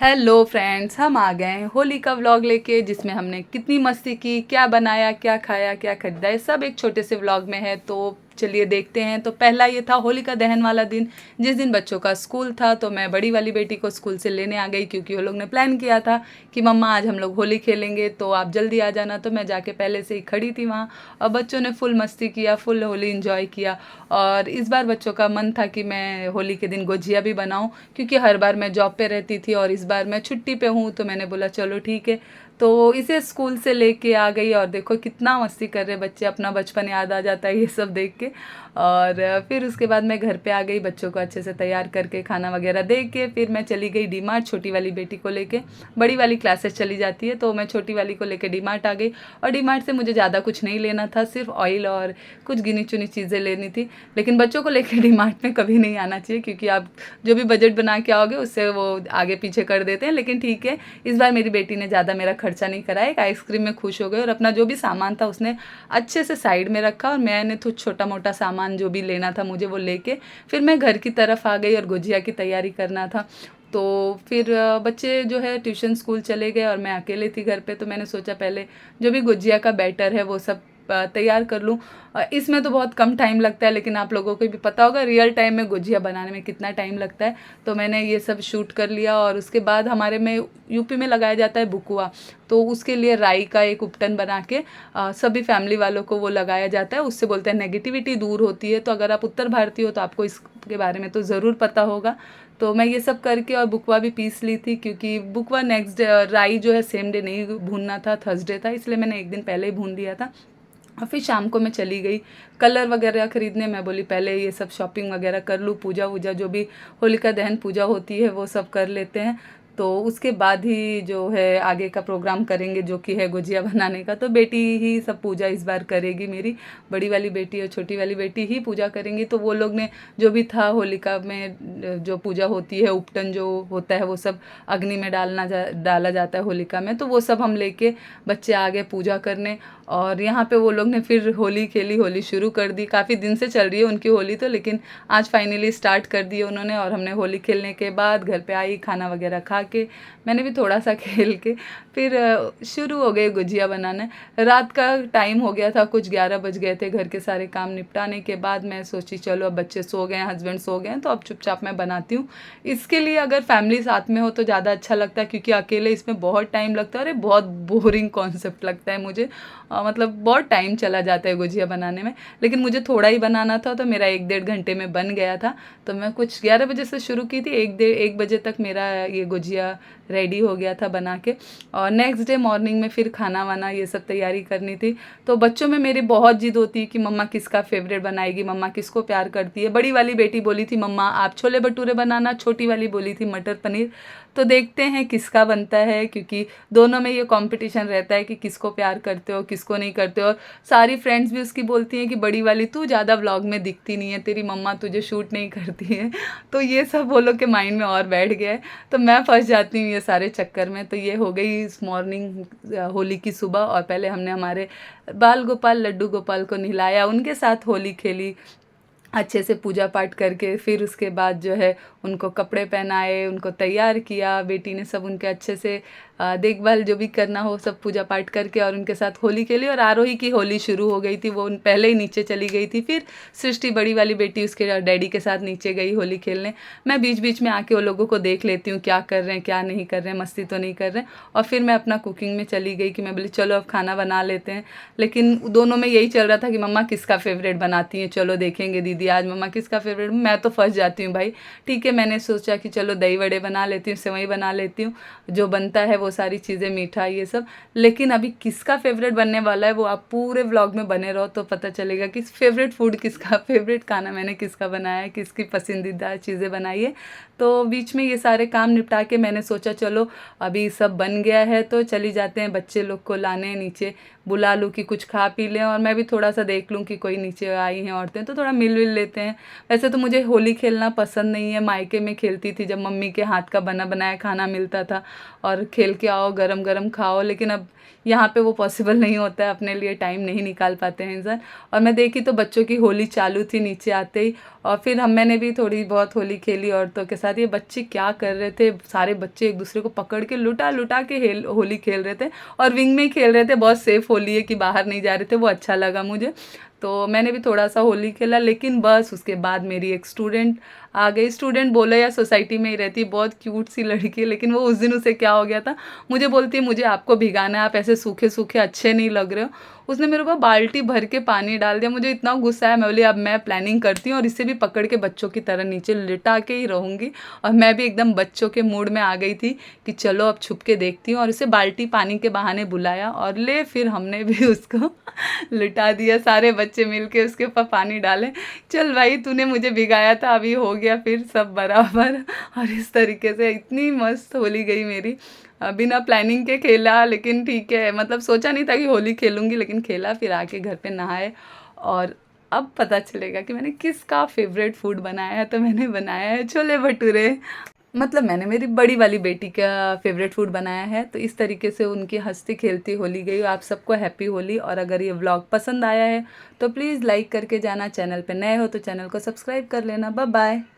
Hello friends, हम आ गए हैं होली का व्लॉग लेके, जिसमें हमने कितनी मस्ती की, क्या बनाया, क्या खाया, क्या खरीदा, ये सब एक छोटे से व्लॉग में है। तो चलिए देखते हैं। तो पहला ये था होलिका दहन वाला दिन, जिस दिन बच्चों का स्कूल था। तो मैं बड़ी वाली बेटी को स्कूल से लेने आ गई, क्योंकि वो लोग ने प्लान किया था कि मम्मा आज हम लोग होली खेलेंगे, तो आप जल्दी आ जाना। तो मैं जाके पहले से ही खड़ी थी वहाँ, और बच्चों ने फुल मस्ती किया, फुल होली इन्जॉय किया। और इस बार बच्चों का मन था कि मैं होली के दिन गुजिया भी बनाऊं, क्योंकि हर बार मैं जॉब पे रहती थी और इस बार मैं छुट्टी पे हूँ। तो मैंने बोला चलो ठीक है। तो इसे स्कूल से लेके आ गई, और देखो कितना मस्ती कर रहे बच्चे, अपना बचपन याद आ जाता है ये सब देख के। और फिर उसके बाद मैं घर पे आ गई, बच्चों को अच्छे से तैयार करके खाना वगैरह दे के फिर मैं चली गई डीमार्ट, छोटी वाली बेटी को लेके। बड़ी वाली क्लासेस चली जाती है, तो मैं छोटी वाली को लेके डीमार्ट आ गई। और डीमार्ट से मुझे ज़्यादा कुछ नहीं लेना था, सिर्फ ऑयल और कुछ गिनी चुनी चीज़ें लेनी थी। लेकिन बच्चों को लेकर डीमार्ट में कभी नहीं आना चाहिए, क्योंकि आप जो भी बजट बना के आओगे उससे वो आगे पीछे कर देते हैं। लेकिन ठीक है, इस बार मेरी बेटी ने ज़्यादा मेरा खर्चा नहीं कराया, एक आइसक्रीम में खुश हो गई, और अपना जो भी सामान था उसने अच्छे से साइड में रखा, और मैंने तो छोटा मोटा सामान जो भी लेना था मुझे वो लेके फिर मैं घर की तरफ आ गई, और गुजिया की तैयारी करना था। तो फिर बच्चे जो है ट्यूशन स्कूल चले गए, और मैं अकेले थी घर पे। तो मैंने सोचा पहले जो भी गुजिया का बैटर है वो सब तैयार कर लूँ। इसमें तो बहुत कम टाइम लगता है, लेकिन आप लोगों को भी पता होगा रियल टाइम में गुजिया बनाने में कितना टाइम लगता है। तो मैंने ये सब शूट कर लिया, और उसके बाद हमारे में यूपी में लगाया जाता है बुकुआ। तो उसके लिए राई का एक उपटन बना के सभी फैमिली वालों को वो लगाया जाता है, उससे बोलते हैं नेगेटिविटी दूर होती है। तो अगर आप उत्तर भारतीय हो तो आपको इसके बारे में तो ज़रूर पता होगा। तो मैं ये सब करके और बुकवा भी पीस ली थी, क्योंकि बुकवा नेक्स्ट डे, राई जो है सेम डे नहीं भूनना था, थर्सडे था, इसलिए मैंने एक दिन पहले ही भून दिया था। और फिर शाम को मैं चली गई कलर वगैरह खरीदने। मैं बोली पहले ये सब शॉपिंग वगैरह कर लूँ, पूजा वूजा जो भी होलिका दहन पूजा होती है वो सब कर लेते हैं। तो उसके बाद ही जो है आगे का प्रोग्राम करेंगे, जो कि है गुजिया बनाने का। तो बेटी ही सब पूजा इस बार करेगी, मेरी बड़ी वाली बेटी और छोटी वाली बेटी ही पूजा करेंगी। तो वो लोग ने जो भी था होलिका में जो पूजा होती है, उपटन जो होता है वो सब अग्नि में डाला जाता है होलिका में। तो वो सब हम लेके बच्चे आ गए पूजा करने। और यहाँ पे वो लोग ने फिर होली खेली, होली शुरू कर दी। काफ़ी दिन से चल रही है उनकी होली तो, लेकिन आज फाइनली स्टार्ट कर दी उन्होंने। और हमने होली खेलने के बाद घर पे आई, खाना वगैरह खा के मैंने भी थोड़ा सा खेल के फिर शुरू हो गए गुजिया बनाने। रात का टाइम हो गया था, कुछ 11 बज गए थे। घर के सारे काम निपटाने के बाद मैं सोची चलो अब बच्चे सो गए हैं, हस्बैंड सो गए हैं, तो अब चुपचाप मैं बनाती हूँ। इसके लिए अगर फैमिली साथ में हो तो ज़्यादा अच्छा लगता है, क्योंकि अकेले इसमें बहुत टाइम लगता है। अरे बहुत बोरिंग कॉन्सेप्ट लगता है मुझे, मतलब बहुत टाइम चला जाता है गुजिया बनाने में। लेकिन मुझे थोड़ा ही बनाना था, तो मेरा 1-1.5 घंटे में बन गया था। तो मैं कुछ 11 बजे से शुरू की थी, 1 बजे तक मेरा ये गुजिया रेडी हो गया था बना के। और नेक्स्ट डे मॉर्निंग में फिर खाना वाना ये सब तैयारी करनी थी। तो बच्चों में मेरी बहुत जिद होती है कि मम्मा किसका फेवरेट बनाएगी, मम्मा किसको प्यार करती है। बड़ी वाली बेटी बोली थी मम्मा आप छोले भटूरे बनाना, छोटी वाली बोली थी मटर पनीर। तो देखते हैं किसका बनता है, क्योंकि दोनों में ये कंपटीशन रहता है कि किसको प्यार करते हो, किसको नहीं करते हो। सारी फ्रेंड्स भी उसकी बोलती हैं कि बड़ी वाली तू ज़्यादा व्लॉग में दिखती नहीं है, तेरी मम्मा तुझे शूट नहीं करती है। तो ये सब वो लोग के माइंड में और बैठ गया है, तो मैं फंस जाती हूँ ये सारे चक्कर में। तो ये हो गई इस मॉर्निंग होली की सुबह। और पहले हमने हमारे बाल गोपाल लड्डू गोपाल को नहलाया, उनके साथ होली खेली अच्छे से पूजा पाठ करके। फिर उसके बाद जो है उनको कपड़े पहनाए, उनको तैयार किया। बेटी ने सब उनके अच्छे से देखभाल जो भी करना हो सब पूजा पाठ करके, और उनके साथ होली खेली। और आरोही की होली शुरू हो गई थी, वो पहले ही नीचे चली गई थी। फिर सृष्टि बड़ी वाली बेटी उसके डैडी के साथ नीचे गई होली खेलने। मैं बीच बीच में आके वो लोगों को देख लेती हूँ क्या कर रहे हैं क्या नहीं कर रहे हैं, मस्ती तो नहीं कर रहे हैं। और फिर मैं अपना कुकिंग में चली गई कि मैं बोली चलो अब खाना बना लेते हैं। लेकिन दोनों में यही चल रहा था कि मम्मा किसका फेवरेट बनाती हैं, चलो देखेंगे दीदी आज मम्मा किसका फेवरेट। मैं तो फंस जाती हूँ भाई। ठीक है, मैंने सोचा कि चलो दही वड़े बना लेती हूँ, सेवई बना लेती हूँ, जो बनता है वो सारी चीज़ें, मीठा ये सब। लेकिन अभी किसका फेवरेट बनने वाला है वो आप पूरे व्लॉग में बने रहो तो पता चलेगा कि फेवरेट फूड किसका, फेवरेट खाना मैंने किसका बनाया है, किसकी पसंदीदा चीज़ें बनाई है। तो बीच में ये सारे काम निपटा के मैंने सोचा चलो अभी सब बन गया है तो चली जाते हैं बच्चे लोग को लाने, नीचे बुला लूँ कि कुछ खा पी लें, और मैं भी थोड़ा सा देख लूँ कि कोई नीचे आई हैं औरतें तो थोड़ा मिल विल लेते हैं। वैसे तो मुझे होली खेलना पसंद नहीं है, मायके में खेलती थी जब मम्मी के हाथ का बना बनाया खाना मिलता था, और खेल के आओ गरम गरम खाओ। लेकिन अब यहाँ पे वो पॉसिबल नहीं होता है, अपने लिए टाइम नहीं निकाल पाते हैं इंसान। और मैं देखी तो बच्चों की होली चालू थी नीचे आते ही, और फिर मैंने भी थोड़ी बहुत होली खेली औरतों के साथ, बाद ये बच्चे क्या कर रहे थे, सारे बच्चे एक दूसरे को पकड़ के लुटा लुटा के होली खेल रहे थे और विंग में ही खेल रहे थे। बहुत सेफ होली है कि बाहर नहीं जा रहे थे, वो अच्छा लगा मुझे। तो मैंने भी थोड़ा सा होली खेला, लेकिन बस उसके बाद मेरी एक स्टूडेंट आ गई। स्टूडेंट बोले या सोसाइटी में ही रहती है, बहुत क्यूट सी लड़की है, लेकिन वो उस दिन उसे क्या हो गया था, मुझे बोलती है मुझे आपको भिगाना है, आप ऐसे सूखे सूखे अच्छे नहीं लग रहे हो। उसने मेरे ऊपर बाल्टी भर के पानी डाल दिया। मुझे इतना गुस्सा है, मैं बोली अब मैं प्लानिंग करती हूँ और इसे भी पकड़ के बच्चों की तरह नीचे लिटा के ही रहूँगी। और मैं भी एकदम बच्चों के मूड में आ गई थी कि चलो अब छुप के देखती हूँ, और उसे बाल्टी पानी के बहाने बुलाया और ले फिर हमने भी उसको लिटा दिया। सारे बच्चे मिल के उसके ऊपर पानी डाले, चल भाई तूने मुझे भिगाया था, अभी हो गया फिर सब बराबर। और इस तरीके से इतनी मस्त होली गई मेरी, बिना प्लानिंग के खेला, लेकिन ठीक है, मतलब सोचा नहीं था कि होली खेलूँगी, लेकिन खेला। फिर आके घर पे नहाए और अब पता चलेगा कि मैंने किसका फेवरेट फूड बनाया है। तो मैंने बनाया है छोले भटूरे। मतलब मैंने मेरी बड़ी वाली बेटी का फेवरेट फूड बनाया है। तो इस तरीके से उनकी हंसती खेलती होली गई। आप सबको हैप्पी होली। और अगर ये व्लॉग पसंद आया है तो प्लीज़ लाइक करके जाना, चैनल पे नए हो तो चैनल को सब्सक्राइब कर लेना। Bye bye.